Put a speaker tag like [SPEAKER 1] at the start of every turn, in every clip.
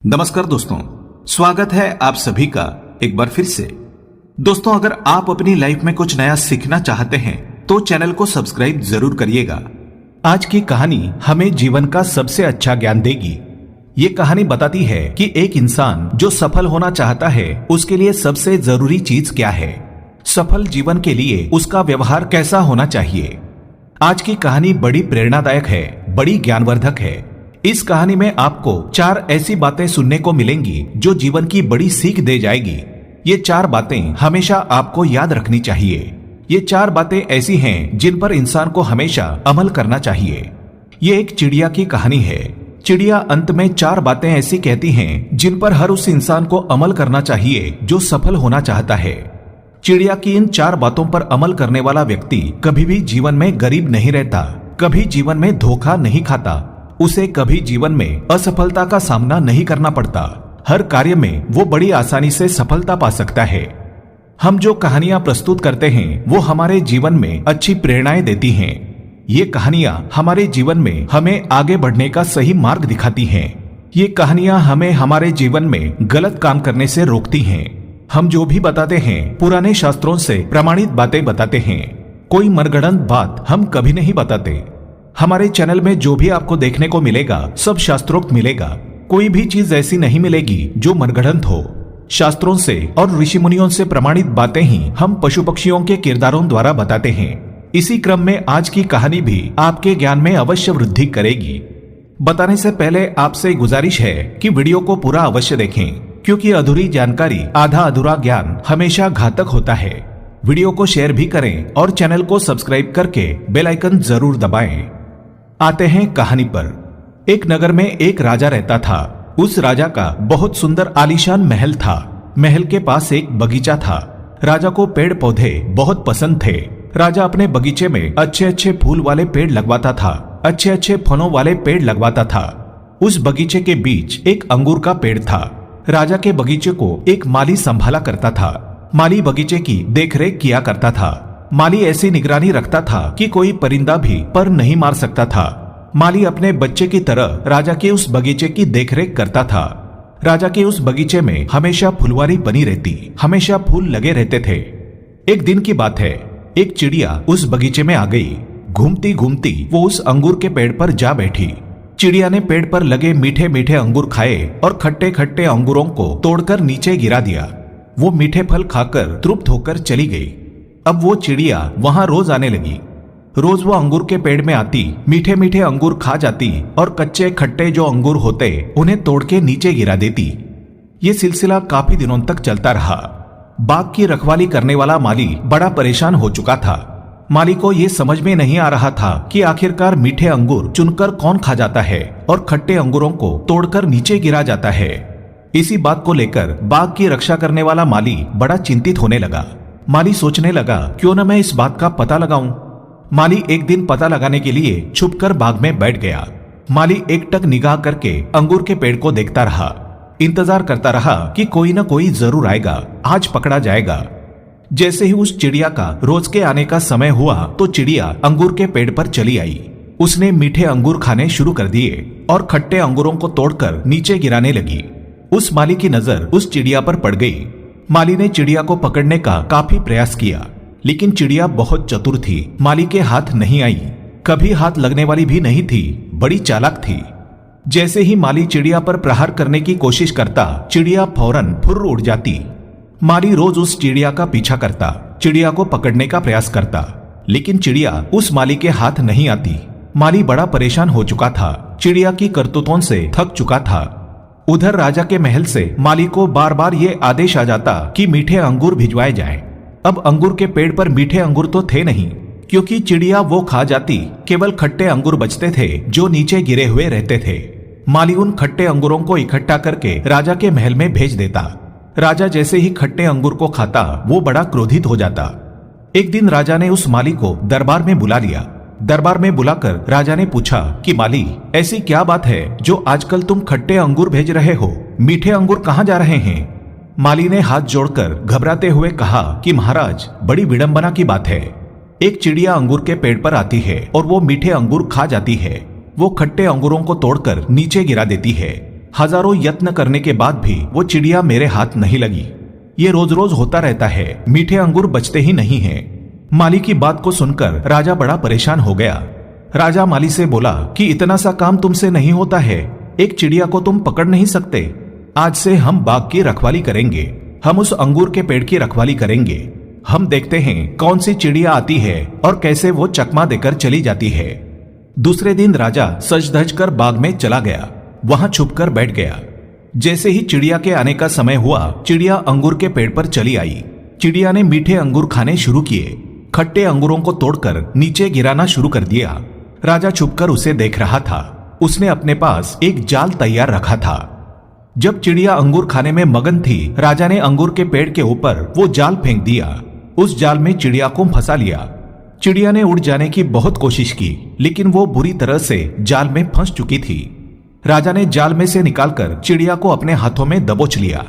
[SPEAKER 1] नमस्कार दोस्तों, स्वागत है आप सभी का एक बार फिर से। दोस्तों, अगर आप अपनी लाइफ में कुछ नया सीखना चाहते हैं तो चैनल को सब्सक्राइब जरूर करिएगा। आज की कहानी हमें जीवन का सबसे अच्छा ज्ञान देगी। ये कहानी बताती है कि एक इंसान जो सफल होना चाहता है उसके लिए सबसे जरूरी चीज क्या है, सफल जीवन के लिए उसका व्यवहार कैसा होना चाहिए। आज की कहानी बड़ी प्रेरणादायक है, बड़ी ज्ञानवर्धक है। इस कहानी में आपको 4 ऐसी बातें सुनने को मिलेंगी जो जीवन की बड़ी सीख दे जाएगी। ये 4 बातें हमेशा आपको याद रखनी चाहिए। ये 4 बातें ऐसी हैं जिन पर इंसान को हमेशा अमल करना चाहिए। ये एक चिड़िया की कहानी है। चिड़िया अंत में 4 बातें ऐसी कहती हैं जिन पर हर उस इंसान को अमल करना चाहिए जो सफल होना चाहता है। चिड़िया की इन 4 बातों पर अमल करने वाला व्यक्ति कभी भी जीवन में गरीब नहीं रहता, कभी जीवन में धोखा नहीं खाता, उसे कभी जीवन में असफलता का सामना नहीं करना पड़ता। हर कार्य में वो बड़ी आसानी से सफलता पा सकता है। हम जो कहानियां प्रस्तुत करते हैं वो हमारे जीवन में अच्छी प्रेरणाएं देती हैं। ये कहानियां हमारे जीवन में हमें आगे बढ़ने का सही मार्ग दिखाती हैं। ये कहानियां हमें हमारे जीवन में गलत काम करने से रोकती हैं। हम जो भी बताते हैं पुराने शास्त्रों से प्रमाणित बातें बताते हैं। कोई मनगढ़ंत बात हम कभी नहीं बताते। हमारे चैनल में जो भी आपको देखने को मिलेगा सब शास्त्रोक्त मिलेगा। कोई भी चीज ऐसी नहीं मिलेगी जो मनगढ़ंत हो। शास्त्रों से और ऋषि मुनियों से प्रमाणित बातें ही हम पशु पक्षियों के किरदारों द्वारा बताते हैं। इसी क्रम में आज की कहानी भी आपके ज्ञान में अवश्य वृद्धि करेगी। बताने से पहले आपसे गुजारिश है कि वीडियो को पूरा अवश्य देखें, क्योंकि अधूरी जानकारी आधा अधूरा ज्ञान हमेशा घातक होता है। वीडियो को शेयर भी करें और चैनल को सब्सक्राइब करके बेल आइकन जरूर दबाएं। आते हैं कहानी पर। एक नगर में एक राजा रहता था। उस राजा का बहुत सुंदर आलीशान महल था। महल के पास एक बगीचा था। राजा को पेड़ पौधे बहुत पसंद थे। राजा अपने बगीचे में अच्छे अच्छे फूल वाले पेड़ लगवाता था, अच्छे अच्छे फलों वाले पेड़ लगवाता था। उस बगीचे के बीच एक अंगूर का पेड़ था। राजा के बगीचे को एक माली संभाला करता था। माली बगीचे की देखरेख किया करता था। माली ऐसी निगरानी रखता था कि कोई परिंदा भी पर नहीं मार सकता था। माली अपने बच्चे की तरह राजा के उस बगीचे की देखरेख करता था। राजा के उस बगीचे में हमेशा फुलवारी बनी रहती, हमेशा फूल लगे रहते थे। एक दिन की बात है, एक चिड़िया उस बगीचे में आ गई। घूमती घूमती वो उस अंगूर के पेड़ पर जा बैठी। चिड़िया ने पेड़ पर लगे मीठे मीठे अंगूर खाए और खट्टे खट्टे अंगूरों को तोड़कर नीचे गिरा दिया। वो मीठे फल खाकर तृप्त होकर चली गई। अब वो चिड़िया वहां रोज आने लगी। रोज वो अंगूर के पेड़ में आती, मीठे मीठे अंगूर खा जाती और कच्चे खट्टे जो अंगूर होते उन्हें तोड़ के नीचे गिरा देती। ये सिलसिला काफी दिनों तक चलता रहा। बाग की रखवाली करने वाला माली बड़ा परेशान हो चुका था। माली को ये समझ में नहीं आ रहा था कि आखिरकार मीठे अंगूर चुनकर कौन खा जाता है और खट्टे अंगूरों को तोड़कर नीचे गिरा जाता है। इसी बात को लेकर बाग की रक्षा करने वाला माली बड़ा चिंतित होने लगा। माली सोचने लगा, क्यों न मैं इस बात का पता लगाऊं। माली एक दिन पता लगाने के लिए छुपकर बाग में बैठ गया। माली एकटक निगाह करके अंगूर के पेड़ को देखता रहा। इंतजार करता रहा कि कोई न कोई जरूर आएगा, आज पकड़ा जाएगा। जैसे ही उस चिड़िया का रोज के आने का समय हुआ तो चिड़िया अंगूर के पेड़ पर चली आई। उसने मीठे अंगूर खाने शुरू कर दिए और खट्टे अंगूरों को तोड़कर नीचे गिराने लगी। उस माली की नजर उस चिड़िया पर पड़ गई। माली ने चिड़िया को पकड़ने का काफी प्रयास किया, लेकिन चिड़िया बहुत चतुर थी। माली के हाथ नहीं आई, कभी हाथ लगने वाली भी नहीं थी, बड़ी चालाक थी। जैसे ही माली चिड़िया पर प्रहार करने की कोशिश करता, चिड़िया फौरन फुर्र उड़ जाती। माली रोज उस चिड़िया का पीछा करता, चिड़िया को पकड़ने का प्रयास करता, लेकिन चिड़िया उस माली के हाथ नहीं आती। माली बड़ा परेशान हो चुका था, चिड़िया की करतूतों से थक चुका था। उधर राजा के महल से माली को बार बार ये आदेश आ जाता कि मीठे अंगूर भिजवाए जाएं। अब अंगूर के पेड़ पर मीठे अंगूर तो थे नहीं, क्योंकि चिड़िया वो खा जाती। केवल खट्टे अंगूर बचते थे जो नीचे गिरे हुए रहते थे। माली उन खट्टे अंगूरों को इकट्ठा करके राजा के महल में भेज देता। राजा जैसे ही खट्टे अंगूर को खाता वो बड़ा क्रोधित हो जाता। एक दिन राजा ने उस माली को दरबार में बुला लिया। दरबार में बुलाकर राजा ने पूछा कि माली, ऐसी क्या बात है जो आजकल तुम खट्टे अंगूर भेज रहे हो? मीठे अंगूर कहाँ जा रहे हैं? माली ने हाथ जोड़कर घबराते हुए कहा कि महाराज, बड़ी विडंबना की बात है। एक चिड़िया अंगूर के पेड़ पर आती है और वो मीठे अंगूर खा जाती है। वो खट्टे अंगूरों को तोड़कर नीचे गिरा देती है। हजारों यत्न करने के बाद भी वो चिड़िया मेरे हाथ नहीं लगी। ये रोज रोज होता रहता है, मीठे अंगूर बचते ही नहीं हैं। माली की बात को सुनकर राजा बड़ा परेशान हो गया। राजा माली से बोला कि इतना सा काम तुमसे नहीं होता है, एक चिड़िया को तुम पकड़ नहीं सकते? आज से हम बाग की रखवाली करेंगे, हम उस अंगूर के पेड़ की रखवाली करेंगे। हम देखते हैं कौन सी चिड़िया आती है और कैसे वो चकमा देकर चली जाती है। दूसरे दिन राजा सज धज कर बाग में चला गया, वहां छुपकर बैठ गया। जैसे ही चिड़िया के आने का समय हुआ, चिड़िया अंगूर के पेड़ पर चली आई। चिड़िया ने मीठे अंगूर खाने शुरू किए, खट्टे अंगूरों को तोड़कर नीचे गिराना शुरू कर दिया। राजा छुपकर उसे देख रहा था। उसने अपने पास एक जाल तैयार रखा था। जब चिड़िया अंगूर खाने में मगन थी, राजा ने अंगूर के पेड़ के ऊपर वो जाल फेंक दिया। उस जाल में चिड़िया को फंसा लिया। चिड़िया ने उड़ जाने की बहुत कोशिश की, लेकिन वो बुरी तरह से जाल में फंस चुकी थी। राजा ने जाल में से निकालकर चिड़िया को अपने हाथों में दबोच लिया।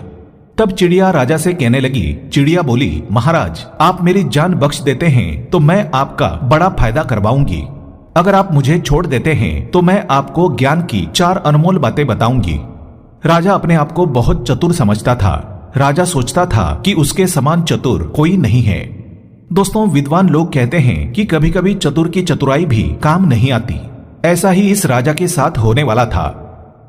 [SPEAKER 1] तब चिड़िया राजा से कहने लगी। चिड़िया बोली, महाराज, आप मेरी जान बख्श देते हैं तो मैं आपका बड़ा फायदा करवाऊंगी। अगर आप मुझे छोड़ देते हैं तो मैं आपको ज्ञान की 4 अनमोल बातें बताऊंगी। राजा अपने आप को बहुत चतुर समझता था। राजा सोचता था कि उसके समान चतुर कोई नहीं है। दोस्तों, विद्वान लोग कहते हैं कि कभी कभी चतुर की चतुराई भी काम नहीं आती। ऐसा ही इस राजा के साथ होने वाला था।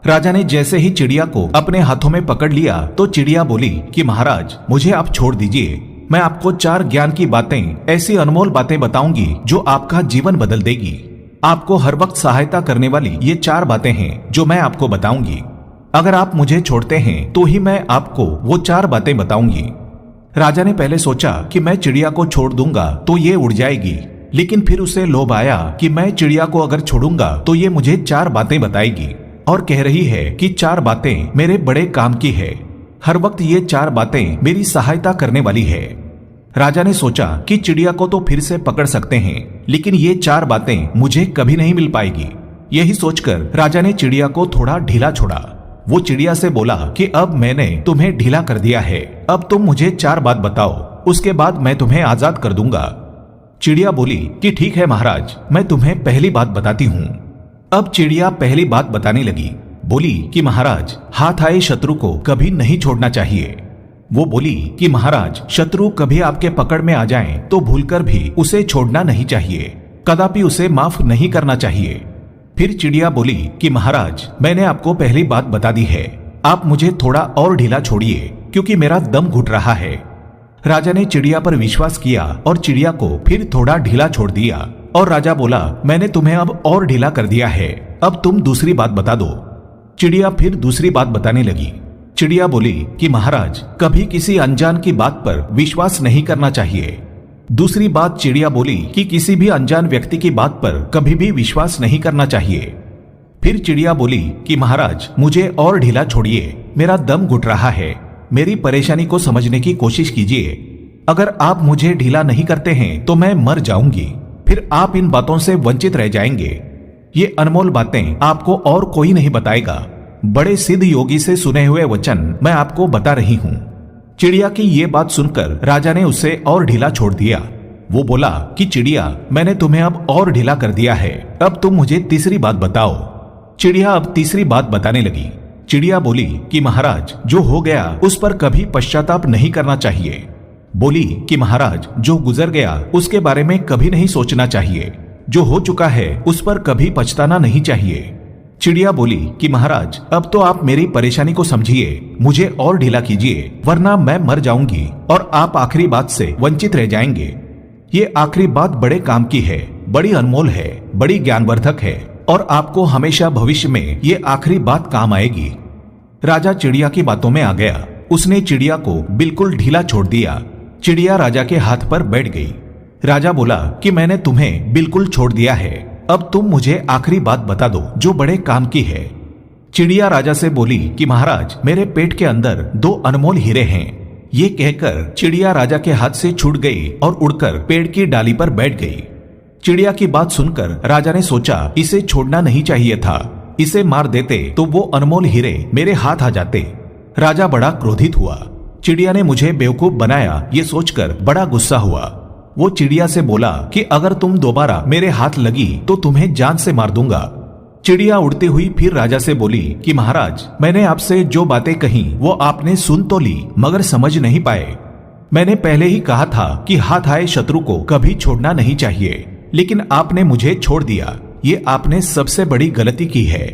[SPEAKER 1] राजा ने जैसे ही चिड़िया को अपने हाथों में पकड़ लिया तो चिड़िया बोली कि महाराज, मुझे आप छोड़ दीजिए। मैं आपको 4 ज्ञान की बातें, ऐसी अनमोल बातें बताऊंगी जो आपका जीवन बदल देगी। आपको हर वक्त सहायता करने वाली ये 4 बातें हैं जो मैं आपको बताऊंगी। अगर आप मुझे छोड़ते हैं तो ही मैं आपको वो 4 बातें बताऊंगी। राजा ने पहले सोचा कि मैं चिड़िया को छोड़ दूंगा तो ये उड़ जाएगी, लेकिन फिर उसे लोभ आया कि मैं चिड़िया को अगर छोड़ूंगा तो ये मुझे 4 बातें बताएगी और कह रही है कि 4 बातें मेरे बड़े काम की है। हर वक्त ये 4 बातें मेरी सहायता करने वाली है। राजा ने सोचा कि चिड़िया को तो फिर से पकड़ सकते हैं, लेकिन ये 4 बातें मुझे कभी नहीं मिल पाएगी। यही सोचकर राजा ने चिड़िया को थोड़ा ढीला छोड़ा। वो चिड़िया से बोला कि अब मैंने तुम्हें ढीला कर दिया है, अब तुम मुझे 4 बात बताओ, उसके बाद मैं तुम्हें आजाद कर दूंगा। चिड़िया बोली कि ठीक है महाराज, मैं तुम्हें पहली बात बताती हूँ। अब चिड़िया पहली बात बताने लगी। बोली कि महाराज, हाथ आए शत्रु को कभी नहीं छोड़ना चाहिए। वो बोली कि महाराज, शत्रु कभी आपके पकड़ में आ जाए तो भूलकर भी उसे छोड़ना नहीं चाहिए, कदापि उसे माफ नहीं करना चाहिए। फिर चिड़िया बोली कि महाराज, मैंने आपको पहली बात बता दी है, आप मुझे थोड़ा और ढीला छोड़िए क्योंकि मेरा दम घुट रहा है। राजा ने चिड़िया पर विश्वास किया और चिड़िया को फिर थोड़ा ढीला छोड़ दिया और राजा बोला, मैंने तुम्हें अब और ढीला कर दिया है, अब तुम दूसरी बात बता दो। चिड़िया फिर दूसरी बात बताने लगी। चिड़िया बोली कि महाराज, कभी किसी अनजान की बात पर विश्वास नहीं करना चाहिए। दूसरी बात चिड़िया बोली कि किसी भी अनजान व्यक्ति की बात पर कभी भी विश्वास नहीं करना चाहिए। फिर चिड़िया बोली कि महाराज, मुझे और ढीला छोड़िए, मेरा दम घुट रहा है, मेरी परेशानी को समझने की कोशिश कीजिए। अगर आप मुझे ढीला नहीं करते हैं तो मैं मर जाऊंगी, फिर आप इन बातों से वंचित रह जाएंगे। ये अनमोल बातें आपको और कोई नहीं बताएगा। बड़े सिद्ध योगी से सुने हुए वचन मैं आपको बता रही हूँ। चिड़िया की ये बात सुनकर राजा ने उसे और ढीला छोड़ दिया। वो बोला कि चिड़िया, मैंने तुम्हें अब और ढीला कर दिया है, अब तुम मुझे तीसरी बात बताओ। चिड़िया अब तीसरी बात बताने लगी। चिड़िया बोली कि महाराज, जो हो गया उस पर कभी पश्चाताप नहीं करना चाहिए। बोली कि महाराज, जो गुजर गया उसके बारे में कभी नहीं सोचना चाहिए, जो हो चुका है उस पर कभी पछताना नहीं चाहिए। चिड़िया बोली कि महाराज, अब तो आप मेरी परेशानी को समझिए, मुझे और ढीला कीजिए, वरना मैं मर जाऊंगी और आप आखिरी बात से वंचित रह जाएंगे। ये आखिरी बात बड़े काम की है, बड़ी अनमोल है, बड़ी ज्ञानवर्धक है और आपको हमेशा भविष्य में ये आखिरी बात काम आएगी। राजा चिड़िया की बातों में आ गया। उसने चिड़िया को बिल्कुल ढीला छोड़ दिया। चिड़िया राजा के हाथ पर बैठ गई। राजा बोला कि मैंने तुम्हें बिल्कुल छोड़ दिया है, अब तुम मुझे आखिरी बात बता दो जो बड़े काम की है। चिड़िया राजा से बोली कि महाराज, मेरे पेट के अंदर 2 अनमोल हीरे हैं। ये कहकर चिड़िया राजा के हाथ से छूट गई और उड़कर पेड़ की डाली पर बैठ गई। चिड़िया की बात सुनकर राजा ने सोचा, इसे छोड़ना नहीं चाहिए था, इसे मार देते तो वो अनमोल हीरे मेरे हाथ आ जाते। राजा बड़ा क्रोधित हुआ। चिड़िया ने मुझे बेवकूफ बनाया, ये सोचकर बड़ा गुस्सा हुआ। वो चिड़िया से बोला कि अगर तुम दोबारा मेरे हाथ लगी तो तुम्हें जान से मार दूंगा। चिड़िया उड़ती हुई फिर राजा से बोली कि महाराज, मैंने आपसे जो बातें कही वो आपने सुन तो ली मगर समझ नहीं पाए। मैंने पहले ही कहा था कि हाथ आए शत्रु को कभी छोड़ना नहीं चाहिए, लेकिन आपने मुझे छोड़ दिया। ये आपने सबसे बड़ी गलती की है।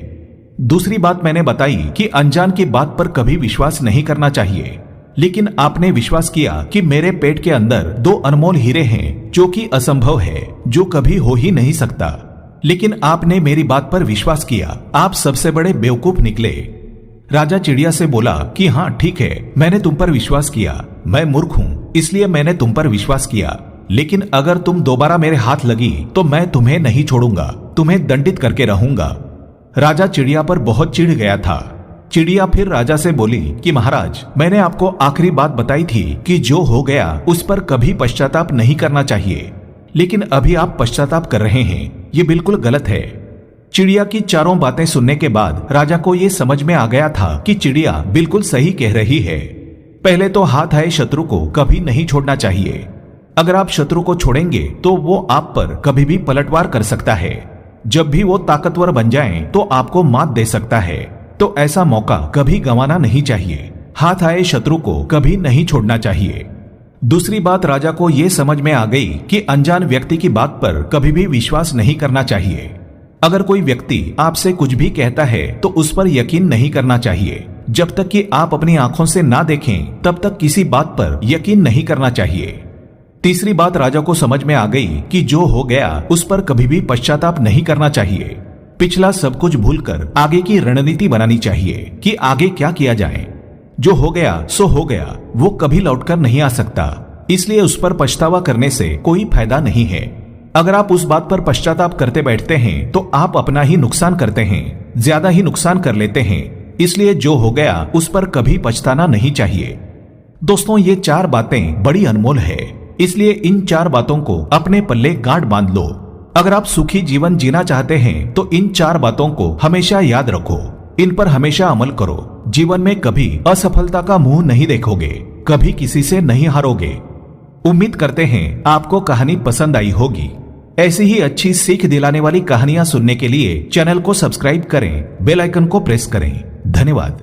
[SPEAKER 1] दूसरी बात मैंने बताई कि अनजान की बात पर कभी विश्वास नहीं करना चाहिए, लेकिन आपने विश्वास किया कि मेरे पेट के अंदर 2 अनमोल हीरे हैं, जो कि असंभव है, जो कभी हो ही नहीं सकता। लेकिन आपने मेरी बात पर विश्वास किया। आप सबसे बड़े बेवकूफ निकले। राजा चिड़िया से बोला कि हाँ ठीक है, मैंने तुम पर विश्वास किया। मैं मूर्ख हूँ, इसलिए मैंने तुम पर विश्वास किया, लेकिन अगर तुम दोबारा मेरे हाथ लगी तो मैं तुम्हें नहीं छोड़ूंगा, तुम्हें दंडित करके रहूंगा। राजा चिड़िया पर बहुत चिढ़ गया था। चिड़िया फिर राजा से बोली कि महाराज, मैंने आपको आखिरी बात बताई थी कि जो हो गया उस पर कभी पश्चाताप नहीं करना चाहिए, लेकिन अभी आप पश्चाताप कर रहे हैं। ये बिल्कुल गलत है। चिड़िया की चारों बातें सुनने के बाद राजा को ये समझ में आ गया था कि चिड़िया बिल्कुल सही कह रही है। पहले तो हाथ आए शत्रु को कभी नहीं छोड़ना चाहिए। अगर आप शत्रु को छोड़ेंगे तो वो आप पर कभी भी पलटवार कर सकता है। जब भी वो ताकतवर बन जाए तो आपको मात दे सकता है। तो ऐसा मौका कभी गंवाना नहीं चाहिए। हाथ आए शत्रु को कभी नहीं छोड़ना चाहिए। दूसरी बात, राजा को यह समझ में आ गई कि अनजान व्यक्ति की बात पर कभी भी विश्वास नहीं करना चाहिए। अगर कोई व्यक्ति आपसे कुछ भी कहता है तो उस पर यकीन नहीं करना चाहिए। जब तक कि आप अपनी आंखों से ना देखें तब तक किसी बात पर यकीन नहीं करना चाहिए। तीसरी बात, राजा को समझ में आ गई कि जो हो गया उस पर कभी भी पश्चाताप नहीं करना चाहिए। पिछला सब कुछ भूलकर आगे की रणनीति बनानी चाहिए कि आगे क्या किया जाए। जो हो गया सो हो गया, वो कभी लौटकर नहीं आ सकता, इसलिए उस पर पछतावा करने से कोई फायदा नहीं है। अगर आप उस बात पर पश्चाताप करते बैठते हैं तो आप अपना ही नुकसान करते हैं, ज्यादा ही नुकसान कर लेते हैं। इसलिए जो हो गया उस पर कभी पछताना नहीं चाहिए। दोस्तों, ये 4 बातें बड़ी अनमोल है, इसलिए इन 4 बातों को अपने पल्ले गांठ बांध लो। अगर आप सुखी जीवन जीना चाहते हैं तो इन 4 बातों को हमेशा याद रखो, इन पर हमेशा अमल करो। जीवन में कभी असफलता का मुंह नहीं देखोगे, कभी किसी से नहीं हारोगे। उम्मीद करते हैं आपको कहानी पसंद आई होगी। ऐसी ही अच्छी सीख दिलाने वाली कहानियां सुनने के लिए चैनल को सब्सक्राइब करें, बेल आइकन को प्रेस करें। धन्यवाद।